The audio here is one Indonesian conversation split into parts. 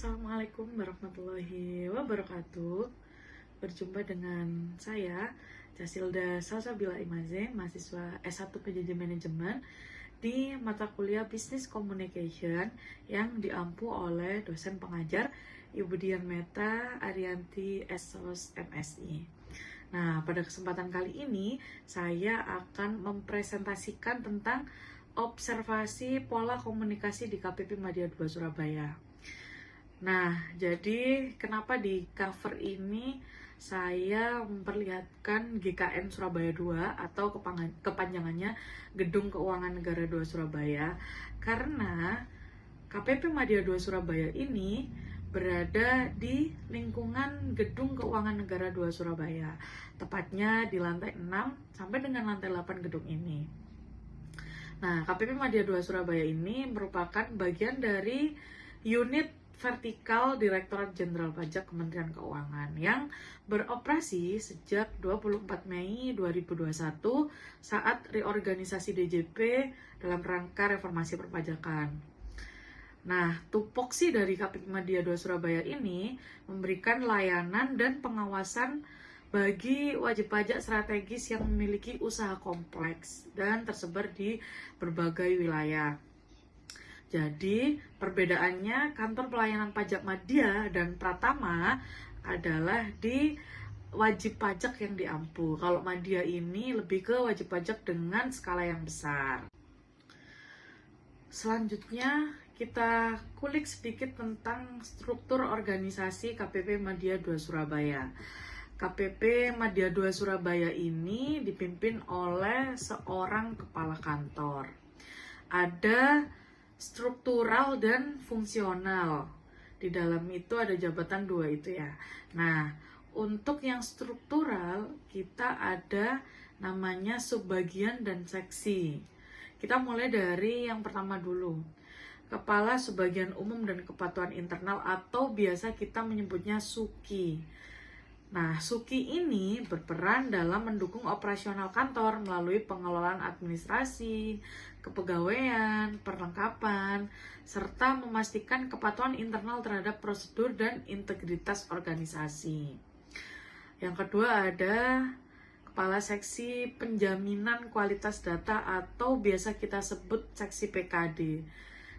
Assalamualaikum warahmatullahi wabarakatuh. Berjumpa dengan saya, Casilda Salsabila Imaze, mahasiswa S1 PJJ Manajemen di mata kuliah Business Communication yang diampu oleh dosen pengajar Ibu Dian Meta Arianti SOS MSI. Nah, pada kesempatan kali ini saya akan mempresentasikan tentang observasi pola komunikasi di KPP Madya 2 Surabaya. Nah, jadi kenapa di cover ini saya memperlihatkan GKN Surabaya 2 atau kepanjangannya Gedung Keuangan Negara 2 Surabaya? Karena KPP Madya 2 Surabaya ini berada di lingkungan Gedung Keuangan Negara 2 Surabaya, tepatnya di lantai 6 sampai dengan lantai 8 gedung ini. Nah, KPP Madya 2 Surabaya ini merupakan bagian dari unit vertikal Direktorat Jenderal Pajak Kementerian Keuangan yang beroperasi sejak 24 Mei 2021 saat reorganisasi DJP dalam rangka reformasi perpajakan. Nah, tupoksi dari KPP Madya 2 Surabaya ini memberikan layanan dan pengawasan bagi wajib pajak strategis yang memiliki usaha kompleks dan tersebar di berbagai wilayah. Jadi, perbedaannya kantor pelayanan pajak Madya dan Pratama adalah di wajib pajak yang diampu. Kalau Madya ini lebih ke wajib pajak dengan skala yang besar. Selanjutnya, kita kulik sedikit tentang struktur organisasi KPP Madya 2 Surabaya. KPP Madya 2 Surabaya ini dipimpin oleh seorang kepala kantor. Ada struktural dan fungsional. Di dalam itu ada jabatan dua itu ya. Nah, untuk yang struktural kita ada namanya subbagian dan seksi. Kita mulai dari yang pertama dulu. Kepala Subbagian Umum dan Kepatuhan Internal atau biasa kita menyebutnya SUKI. Nah, SUKI ini berperan dalam mendukung operasional kantor melalui pengelolaan administrasi, kepegawaian, perlengkapan, serta memastikan kepatuhan internal terhadap prosedur dan integritas organisasi. Yang kedua ada Kepala Seksi Penjaminan Kualitas Data atau biasa kita sebut Seksi PKD.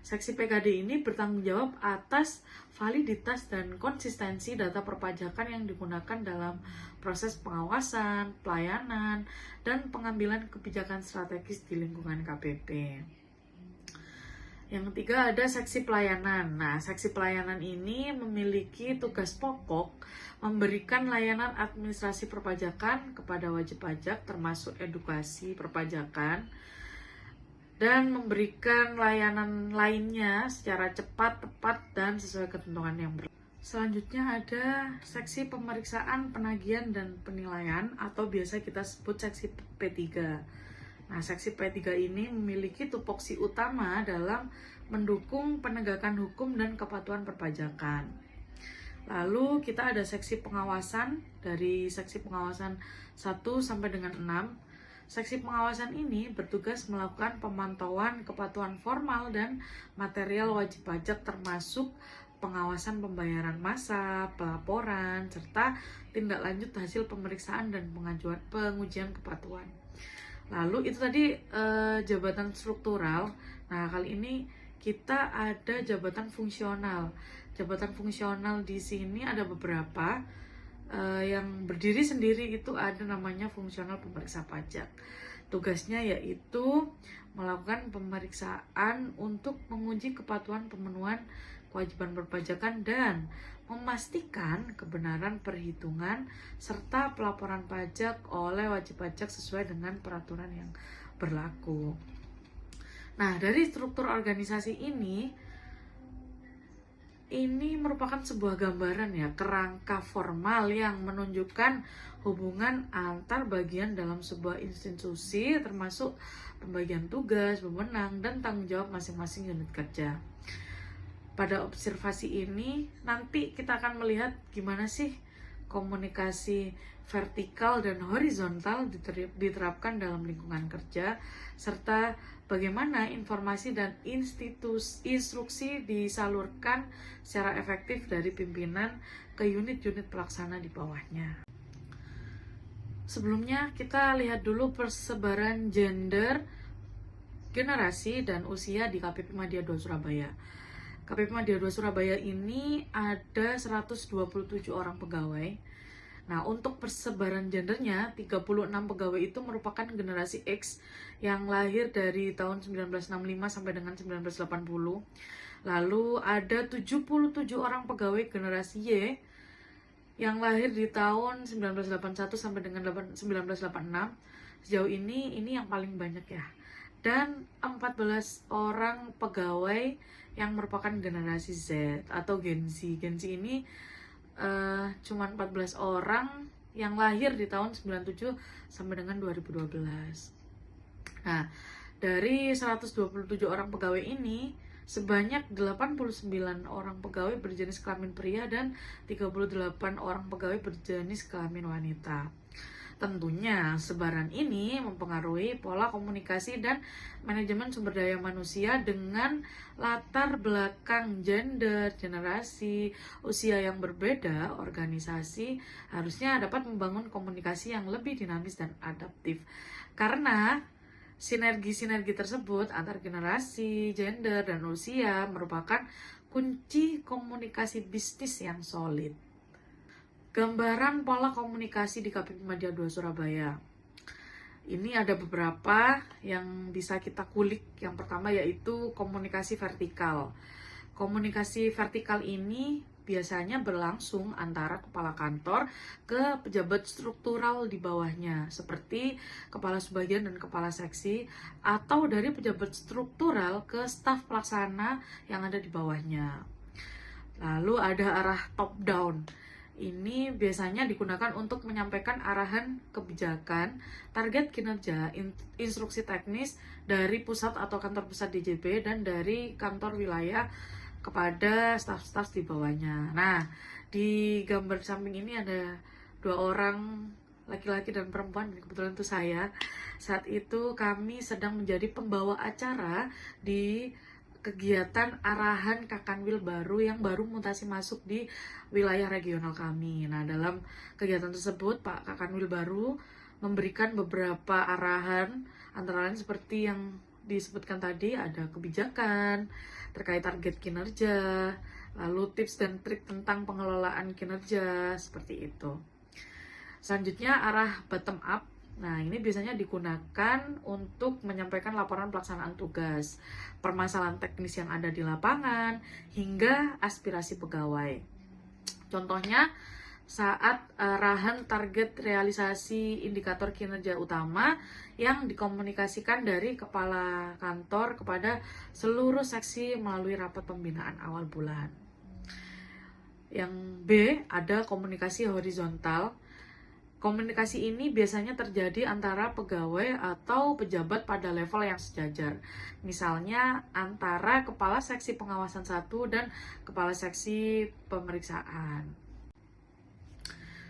Seksi PKD ini bertanggung jawab atas validitas dan konsistensi data perpajakan yang digunakan dalam proses pengawasan, pelayanan, dan pengambilan kebijakan strategis di lingkungan KPP. Yang ketiga ada seksi pelayanan. Nah, seksi pelayanan ini memiliki tugas pokok memberikan layanan administrasi perpajakan kepada wajib pajak termasuk edukasi perpajakan dan memberikan layanan lainnya secara cepat, tepat, dan sesuai ketentuan yang berlaku. Selanjutnya ada seksi pemeriksaan, penagihan, dan penilaian atau biasa kita sebut seksi P3. Nah, seksi P3 ini memiliki tupoksi utama dalam mendukung penegakan hukum dan kepatuhan perpajakan. Lalu kita ada seksi pengawasan, dari seksi pengawasan 1 sampai dengan 6. Seksi pengawasan ini bertugas melakukan pemantauan kepatuhan formal dan material wajib pajak termasuk pengawasan pembayaran massa, pelaporan, serta tindak lanjut hasil pemeriksaan dan pengujian kepatuhan. Lalu itu tadi jabatan struktural. Nah, kali ini kita ada jabatan fungsional. Jabatan fungsional di sini ada beberapa. Yang berdiri sendiri itu ada namanya fungsional pemeriksa pajak. Tugasnya yaitu melakukan pemeriksaan untuk menguji kepatuhan pemenuhan kewajiban perpajakan dan memastikan kebenaran perhitungan serta pelaporan pajak oleh wajib pajak sesuai dengan peraturan yang berlaku. Nah, dari struktur organisasi ini merupakan sebuah gambaran ya, kerangka formal yang menunjukkan hubungan antar bagian dalam sebuah institusi termasuk pembagian tugas, wewenang, dan tanggung jawab masing-masing unit kerja. Pada observasi ini nanti kita akan melihat gimana sih komunikasi vertikal dan horizontal diterapkan dalam lingkungan kerja serta bagaimana informasi dan instruksi disalurkan secara efektif dari pimpinan ke unit-unit pelaksana di bawahnya. Sebelumnya kita lihat dulu persebaran gender, generasi, dan usia di KPP Madya II Surabaya. KPP Madya II Surabaya ini ada 127 orang pegawai. Nah, untuk persebaran gendernya, 36 pegawai itu merupakan generasi X yang lahir dari tahun 1965 sampai dengan 1980. Lalu ada 77 orang pegawai generasi Y yang lahir di tahun 1981 sampai dengan 1986. Sejauh ini yang paling banyak ya. Dan 14 orang pegawai yang merupakan generasi Z atau Gen Z. Gen Z ini cuma 14 orang yang lahir di tahun 97 sampai dengan 2012. Nah, dari 127 orang pegawai ini, sebanyak 89 orang pegawai berjenis kelamin pria dan 38 orang pegawai berjenis kelamin wanita. Tentunya sebaran ini mempengaruhi pola komunikasi dan manajemen sumber daya manusia dengan latar belakang gender, generasi, usia yang berbeda. Organisasi harusnya dapat membangun komunikasi yang lebih dinamis dan adaptif. Karena sinergi-sinergi tersebut antar generasi, gender, dan usia merupakan kunci komunikasi bisnis yang solid. Gambaran pola komunikasi di KPP Madya II Surabaya. Ini ada beberapa yang bisa kita kulik. Yang pertama yaitu komunikasi vertikal. Komunikasi vertikal ini biasanya berlangsung antara kepala kantor ke pejabat struktural di bawahnya, seperti kepala subbagian dan kepala seksi, atau dari pejabat struktural ke staf pelaksana yang ada di bawahnya. Lalu ada arah top down. Ini biasanya digunakan untuk menyampaikan arahan kebijakan, target kinerja, instruksi teknis dari pusat atau kantor pusat DJP dan dari kantor wilayah kepada staf-staf di bawahnya. Nah, di gambar samping ini ada 2 orang, laki-laki dan perempuan, kebetulan itu saya. Saat itu kami sedang menjadi pembawa acara di kegiatan arahan Kakanwil baru yang baru mutasi masuk di wilayah regional kami. Nah, dalam kegiatan tersebut Pak Kakanwil baru memberikan beberapa arahan, antara lain seperti yang disebutkan tadi, ada kebijakan terkait target kinerja, lalu tips dan trik tentang pengelolaan kinerja, seperti itu. Selanjutnya arah bottom up. Nah, ini biasanya digunakan untuk menyampaikan laporan pelaksanaan tugas, permasalahan teknis yang ada di lapangan, hingga aspirasi pegawai. Contohnya, saat arahan target realisasi indikator kinerja utama yang dikomunikasikan dari kepala kantor kepada seluruh seksi melalui rapat pembinaan awal bulan. Yang B, ada komunikasi horizontal. Komunikasi ini biasanya terjadi antara pegawai atau pejabat pada level yang sejajar. Misalnya antara kepala seksi pengawasan 1 dan kepala seksi pemeriksaan.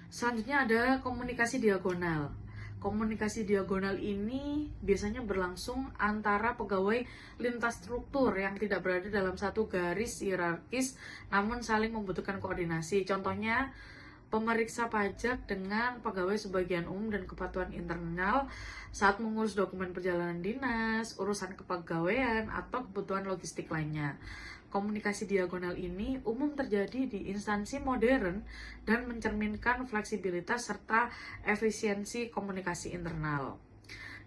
Selanjutnya ada komunikasi diagonal. Komunikasi diagonal ini biasanya berlangsung antara pegawai lintas struktur yang tidak berada dalam satu garis hierarkis namun saling membutuhkan koordinasi. Contohnya, pemeriksa pajak dengan pegawai sebagian umum dan kepatuhan internal saat mengurus dokumen perjalanan dinas, urusan kepegawaian, atau kebutuhan logistik lainnya. Komunikasi diagonal ini umum terjadi di instansi modern dan mencerminkan fleksibilitas serta efisiensi komunikasi internal.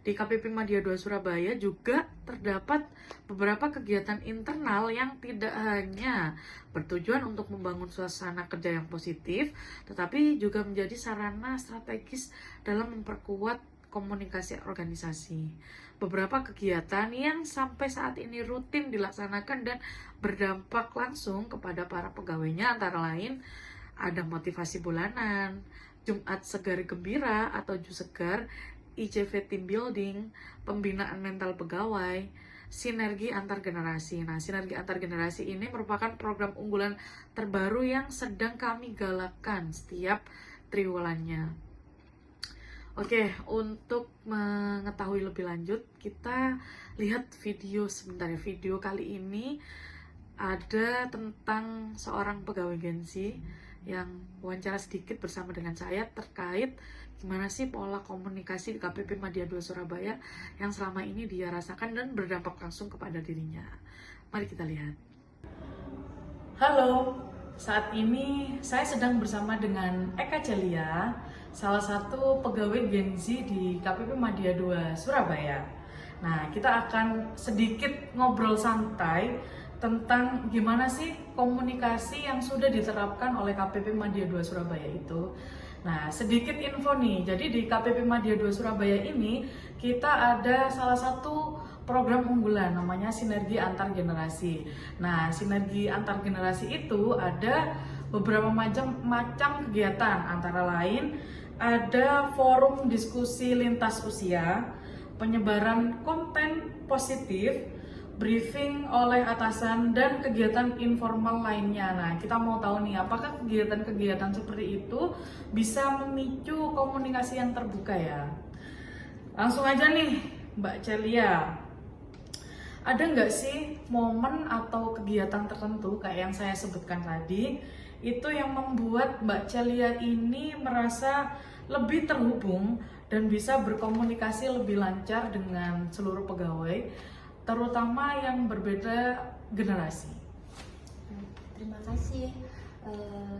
Di KPP Madya II Surabaya juga terdapat beberapa kegiatan internal yang tidak hanya bertujuan untuk membangun suasana kerja yang positif, tetapi juga menjadi sarana strategis dalam memperkuat komunikasi organisasi. Beberapa kegiatan yang sampai saat ini rutin dilaksanakan dan berdampak langsung kepada para pegawainya antara lain ada motivasi bulanan, Jumat Segar Gembira atau Jusegar, ICV Team Building, pembinaan mental pegawai, sinergi antar generasi. Nah, sinergi antar generasi ini merupakan program unggulan terbaru yang sedang kami galakkan setiap triwulannya. Oke, untuk mengetahui lebih lanjut, kita lihat video sebentar ya. Video kali ini ada tentang seorang pegawai Genzi yang wawancara sedikit bersama dengan saya terkait gimana sih pola komunikasi di KPP Madya 2 Surabaya yang selama ini dia rasakan dan berdampak langsung kepada dirinya. Mari kita lihat. Halo, saat ini saya sedang bersama dengan Eka Celia, salah satu pegawai Genzi di KPP Madya 2 Surabaya. Nah, kita akan sedikit ngobrol santai tentang gimana sih komunikasi yang sudah diterapkan oleh KPP Madya 2 Surabaya itu. Nah, sedikit info nih, jadi di KPP Madya 2 Surabaya ini kita ada salah satu program unggulan namanya Sinergi Antar Generasi. Nah, Sinergi Antar Generasi itu ada beberapa macam kegiatan, antara lain ada forum diskusi lintas usia, penyebaran konten positif, briefing oleh atasan, dan kegiatan informal lainnya. Nah, kita mau tahu nih, apakah kegiatan-kegiatan seperti itu bisa memicu komunikasi yang terbuka ya? Langsung aja nih, Mbak Celia. Ada nggak sih momen atau kegiatan tertentu kayak yang saya sebutkan tadi, itu yang membuat Mbak Celia ini merasa lebih terhubung dan bisa berkomunikasi lebih lancar dengan seluruh pegawai, terutama yang berbeda generasi? Terima kasih.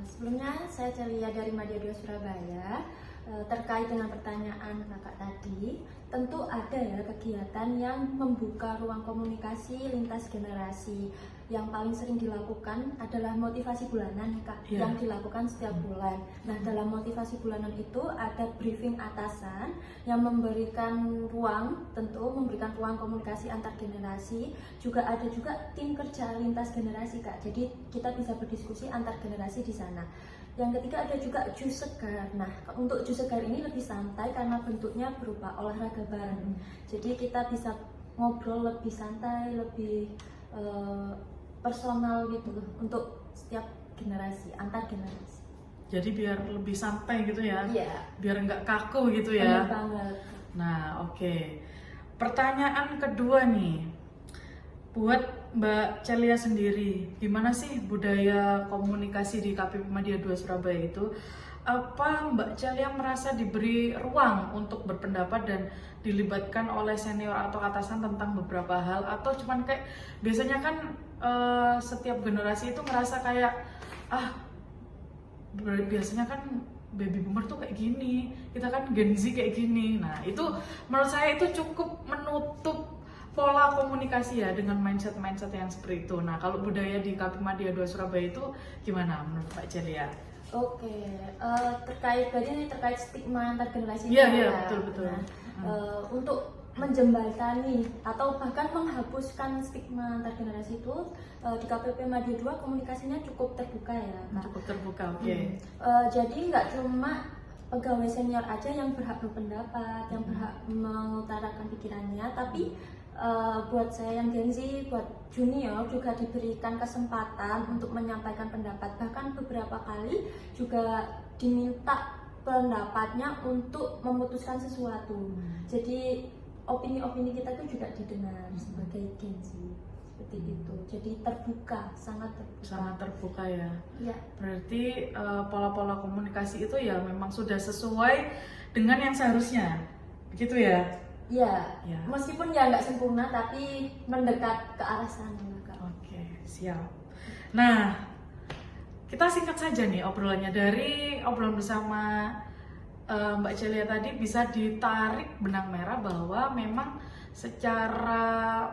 Sebelumnya saya Celia dari Madya 2 Surabaya. Terkait dengan pertanyaan kakak tadi, tentu ada ya kegiatan yang membuka ruang komunikasi lintas generasi. Yang paling sering dilakukan adalah motivasi bulanan, Kak, yang dilakukan setiap bulan. Nah, dalam motivasi bulanan itu ada briefing atasan yang memberikan ruang, tentu memberikan ruang komunikasi antar generasi. Juga ada juga tim kerja lintas generasi, Kak. Jadi kita bisa berdiskusi antar generasi di sana. Yang ketiga ada juga jus segar. Nah, untuk jus segar ini lebih santai karena bentuknya berupa olahraga bareng. Jadi kita bisa ngobrol lebih santai, lebih personal gitu untuk setiap generasi, antar generasi. Jadi biar lebih santai gitu ya? Iya. Biar nggak kaku gitu ya? Benar banget. Nah, oke. Pertanyaan kedua nih, buat Mbak Celia sendiri, gimana sih budaya komunikasi di KPP Madya 2 Surabaya itu? Apa Mbak Celia merasa diberi ruang untuk berpendapat dan dilibatkan oleh senior atau atasan tentang beberapa hal? Atau cuman kayak, biasanya kan setiap generasi itu ngerasa kayak, biasanya kan baby boomer tuh kayak gini, kita kan Gen Z kayak gini. Nah, itu menurut saya itu cukup menutup pola komunikasi ya dengan mindset-mindset yang seperti itu. Nah, kalau budaya di KPP Madya 2 Surabaya itu gimana menurut Mbak Celia? Oke, terkait stigma antar generasi. Iya, betul. Nah, untuk menjembatani atau bahkan menghapuskan stigma antar generasi itu, di KPP Madya 2 komunikasinya cukup terbuka ya, Kak. Cukup terbuka, oke. Jadi nggak cuma pegawai senior aja yang berhak berpendapat, yang berhak mengutarakan pikirannya, tapi buat saya yang Gen Z, buat junior juga diberikan kesempatan untuk menyampaikan pendapat. Bahkan beberapa kali juga diminta pendapatnya untuk memutuskan sesuatu. Jadi opini-opini kita itu juga didengar sebagai Gen Z, seperti itu. Jadi terbuka, sangat terbuka. Sangat terbuka ya. Ya. Berarti pola-pola komunikasi itu ya memang sudah sesuai dengan yang seharusnya, begitu ya? Ya. Meskipun ya nggak sempurna, tapi mendekat ke arah sana, Kak. Oke, siap. Nah, kita singkat saja nih obrolannya. Dari obrolan bersama Mbak Celia tadi bisa ditarik benang merah bahwa memang secara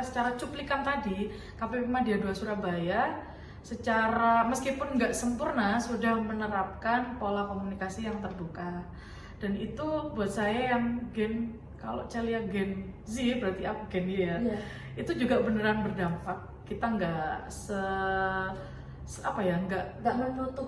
secara cuplikan tadi KPP Madya 2 Surabaya secara meskipun nggak sempurna sudah menerapkan pola komunikasi yang terbuka, dan itu buat saya yang kalau Celia Gen Z berarti aku Gen Y ya. Itu juga beneran berdampak. Kita nggak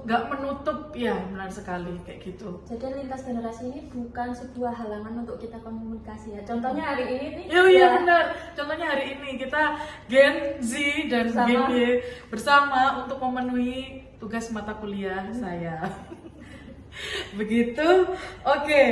nggak menutup ya, benar sekali kayak gitu. Jadi lintas generasi ini bukan sebuah halangan untuk kita komunikasi ya. Contohnya hari ini nih. Iya benar. Contohnya hari ini kita Gen Z dan Gen Y bersama untuk memenuhi tugas mata kuliah saya. Begitu. Oke.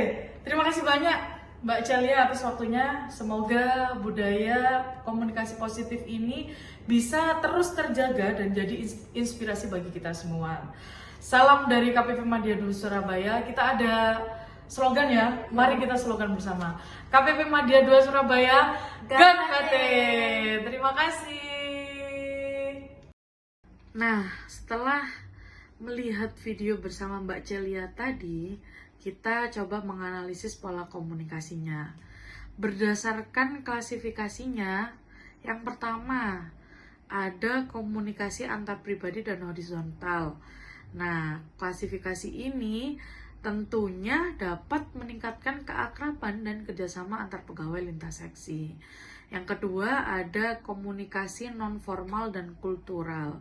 Terima kasih banyak Mbak Celia atas waktunya. Semoga budaya komunikasi positif ini bisa terus terjaga dan jadi inspirasi bagi kita semua. Salam dari KPP Madya 2 Surabaya. Kita ada slogan ya. Mari kita slogan bersama. KPP Madya 2 Surabaya, Gangkate. Terima kasih. Nah, setelah melihat video bersama Mbak Celia tadi, kita coba menganalisis pola komunikasinya. Berdasarkan klasifikasinya, yang pertama ada komunikasi antar pribadi dan horizontal. Nah, klasifikasi ini tentunya dapat meningkatkan keakraban dan kerjasama antar pegawai lintas seksi. Yang kedua ada komunikasi non-formal dan kultural.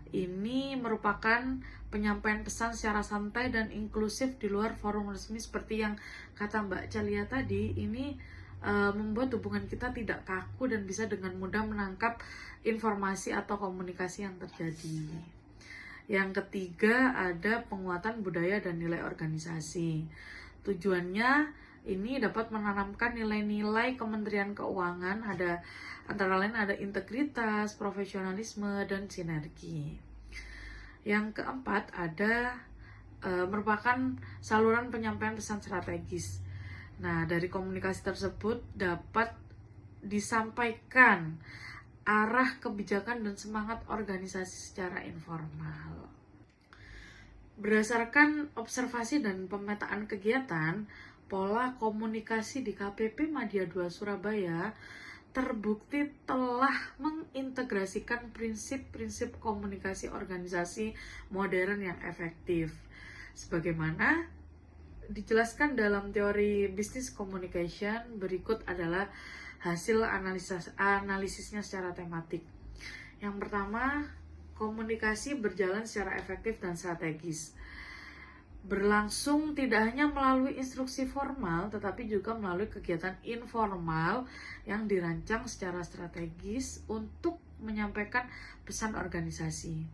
Ini merupakan penyampaian pesan secara santai dan inklusif di luar forum resmi seperti yang kata Mbak Celia tadi. Ini membuat hubungan kita tidak kaku dan bisa dengan mudah menangkap informasi atau komunikasi yang terjadi. Yang ketiga ada penguatan budaya dan nilai organisasi. Tujuannya ini dapat menanamkan nilai-nilai Kementerian Keuangan, ada antara lain ada integritas, profesionalisme, dan sinergi. Yang keempat ada merupakan saluran penyampaian pesan strategis. Nah, dari komunikasi tersebut dapat disampaikan arah kebijakan dan semangat organisasi secara informal. Berdasarkan observasi dan pemetaan kegiatan, pola komunikasi di KPP Madya 2 Surabaya terbukti telah mengintegrasikan prinsip-prinsip komunikasi organisasi modern yang efektif. Sebagaimana dijelaskan dalam teori business communication, berikut adalah hasil analisisnya secara tematik. Yang pertama, komunikasi berjalan secara efektif dan strategis. Berlangsung tidak hanya melalui instruksi formal, tetapi juga melalui kegiatan informal yang dirancang secara strategis untuk menyampaikan pesan organisasi.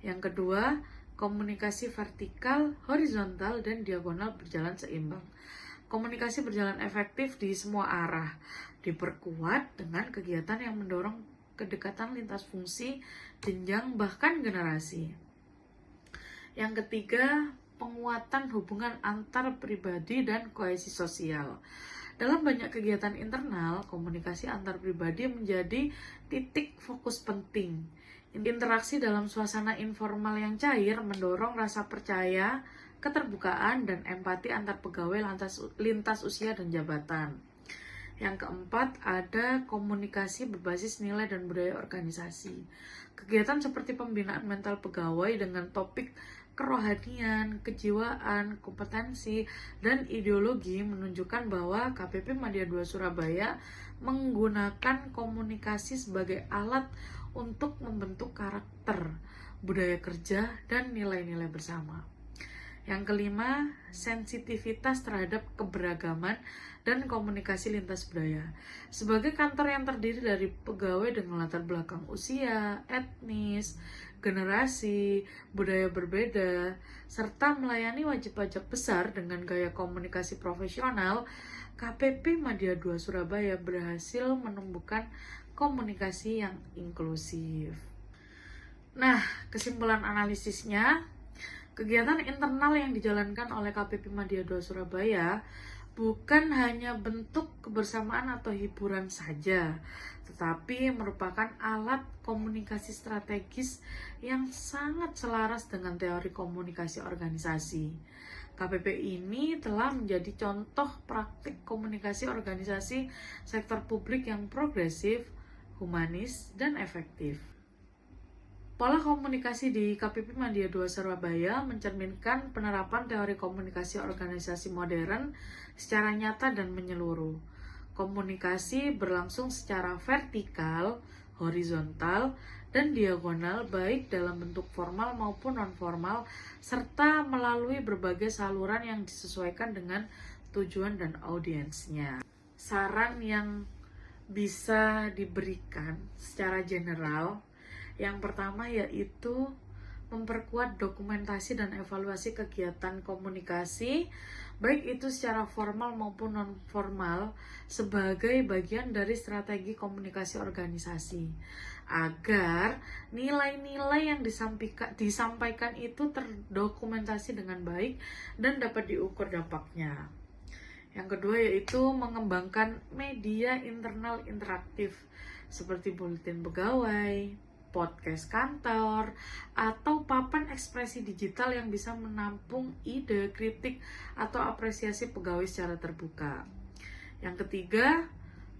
Yang kedua, komunikasi vertikal, horizontal, dan diagonal berjalan seimbang. Komunikasi berjalan efektif di semua arah, diperkuat dengan kegiatan yang mendorong kedekatan lintas fungsi, jenjang, bahkan generasi. Yang ketiga, penguatan hubungan antar pribadi dan kohesi sosial. Dalam banyak kegiatan internal, komunikasi antar pribadi menjadi titik fokus penting. Interaksi dalam suasana informal yang cair mendorong rasa percaya, keterbukaan, dan empati antar pegawai lintas usia dan jabatan. Yang keempat, ada komunikasi berbasis nilai dan budaya organisasi. Kegiatan seperti pembinaan mental pegawai dengan topik kerohanian, kejiwaan, kompetensi, dan ideologi menunjukkan bahwa KPP Madya 2 Surabaya menggunakan komunikasi sebagai alat untuk membentuk karakter, budaya kerja, dan nilai-nilai bersama. Yang kelima, sensitivitas terhadap keberagaman dan komunikasi lintas budaya. Sebagai kantor yang terdiri dari pegawai dengan latar belakang usia, etnis, generasi, budaya berbeda, serta melayani wajib pajak besar dengan gaya komunikasi profesional, KPP Madya 2 Surabaya berhasil menumbuhkan komunikasi yang inklusif. Nah, kesimpulan analisisnya, kegiatan internal yang dijalankan oleh KPP Madya 2 Surabaya bukan hanya bentuk kebersamaan atau hiburan saja, tetapi merupakan alat komunikasi strategis yang sangat selaras dengan teori komunikasi organisasi. KPP ini telah menjadi contoh praktik komunikasi organisasi sektor publik yang progresif, humanis, dan efektif. Pola komunikasi di KPP Madya 2 Surabaya mencerminkan penerapan teori komunikasi organisasi modern secara nyata dan menyeluruh. Komunikasi berlangsung secara vertikal, horizontal, dan diagonal baik dalam bentuk formal maupun non-formal, serta melalui berbagai saluran yang disesuaikan dengan tujuan dan audiensnya. Saran yang bisa diberikan secara general, yang pertama yaitu memperkuat dokumentasi dan evaluasi kegiatan komunikasi, baik itu secara formal maupun non-formal, sebagai bagian dari strategi komunikasi organisasi, agar nilai-nilai yang disampaikan itu terdokumentasi dengan baik dan dapat diukur dampaknya. Yang kedua yaitu mengembangkan media internal interaktif seperti buletin pegawai, podcast kantor, atau papan ekspresi digital yang bisa menampung ide, kritik, atau apresiasi pegawai secara terbuka. Yang ketiga,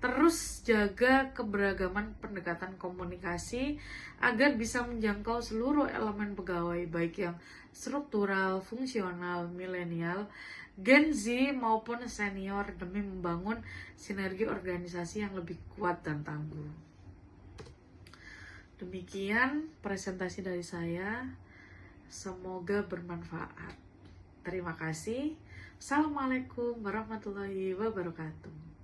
terus jaga keberagaman pendekatan komunikasi agar bisa menjangkau seluruh elemen pegawai, baik yang struktural, fungsional, milenial, Gen Z maupun senior, demi membangun sinergi organisasi yang lebih kuat dan tangguh. Demikian presentasi dari saya, semoga bermanfaat. Terima kasih. Assalamualaikum warahmatullahi wabarakatuh.